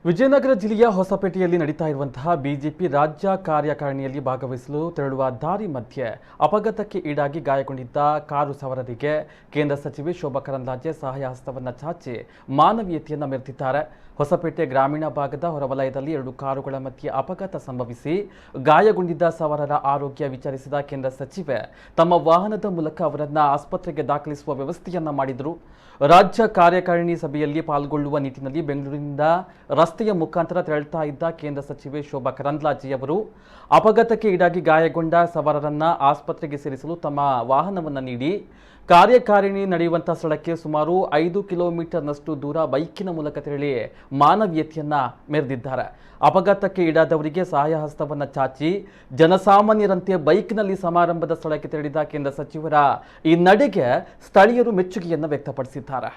ವಿಜಯನಗರ ಜಿಲ್ಲೆಯ ಹೊಸಪೇಟೆಯಲ್ಲಿ ನಡೀತಾ ಇರುವಂತಹ ಬಿಜೆಪಿ ರಾಜ್ಯ ಕಾರ್ಯಕಾರಿಣಿಯಲ್ಲಿ ಭಾಗವಹಿಸಲು ತೆರಳುವ ದಾರಿ ಮಧ್ಯೆ ಅಪಘಾತಕ್ಕೆ ಈಡಾಗಿ ಗಾಯಗೊಂಡಿದ್ದ ಕಾರು ಸವಾರರಿಗೆ ಕೇಂದ್ರ ಸಚಿವೆ ಶೋಭಾ ಕರಂದ್ಲಾಜೆ ಸಹಾಯ ಹಸ್ತವನ್ನು ಚಾಚಿ ಮಾನವೀಯತೆಯನ್ನು ಮೆರೆದಿದ್ದಾರೆ. ಹೊಸಪೇಟೆ ಗ್ರಾಮೀಣ ಭಾಗದ ಹೊರವಲಯದಲ್ಲಿ 2 ಕಾರುಗಳ ಮಧ್ಯೆ ಅಪಘಾತ ಸಂಭವಿಸಿ ಗಾಯಗೊಂಡಿದ್ದ ಸವಾರರ ಆರೋಗ್ಯ ವಿಚಾರಿಸಿದ ಕೇಂದ್ರ ಸಚಿವೆ ತಮ್ಮ ವಾಹನದ ಮೂಲಕ ಅವರನ್ನು ಆಸ್ಪತ್ರೆಗೆ ದಾಖಲಿಸುವ ವ್ಯವಸ್ಥೆಯನ್ನ ಮಾಡಿದರು. ರಾಜ್ಯ ಕಾರ್ಯಕಾರಿಣಿ ಸಭೆಯಲ್ಲಿ ಪಾಲ್ಗೊಳ್ಳುವ ನಿಟ್ಟಿನಲ್ಲಿ ಬೆಂಗಳೂರಿನಿಂದ ರಸ್ತೆಯ ಮುಖಾಂತರ ತೆರಳುತ್ತಾ ಇದ್ದ ಕೇಂದ್ರ ಸಚಿವೆ ಶೋಭಾ ಕರಂದ್ಲಾಜೆ ಅವರು ಅಪಘಾತಕ್ಕೆ ಈಡಾಗಿ ಗಾಯಗೊಂಡ ಸವಾರರನ್ನ ಆಸ್ಪತ್ರೆಗೆ ಸೇರಿಸಲು ತಮ್ಮ ವಾಹನವನ್ನು ನೀಡಿ ಕಾರ್ಯಕಾರಿಣಿ ನಡೆಯುವಂತಹ ಸ್ಥಳಕ್ಕೆ ಸುಮಾರು 5 ಕಿಲೋಮೀಟರ್ನಷ್ಟು ದೂರ ಬೈಕಿನ ಮೂಲಕ ತೆರಳಿ ಮಾನವೀಯತೆಯನ್ನ ಮೆರೆದಿದ್ದಾರೆ. ಅಪಘಾತಕ್ಕೆ ಈಡಾದವರಿಗೆ ಸಹಾಯ ಹಸ್ತವನ್ನು ಚಾಚಿ ಜನಸಾಮಾನ್ಯರಂತೆ ಬೈಕ್ನಲ್ಲಿ ಸಮಾರಂಭದ ಸ್ಥಳಕ್ಕೆ ತೆರಳಿದ ಕೇಂದ್ರ ಸಚಿವರ ಈ ನಡೆಗೆ ಸ್ಥಳೀಯರು ಮೆಚ್ಚುಗೆಯನ್ನು ವ್ಯಕ್ತಪಡಿಸಿದ್ದಾರೆ.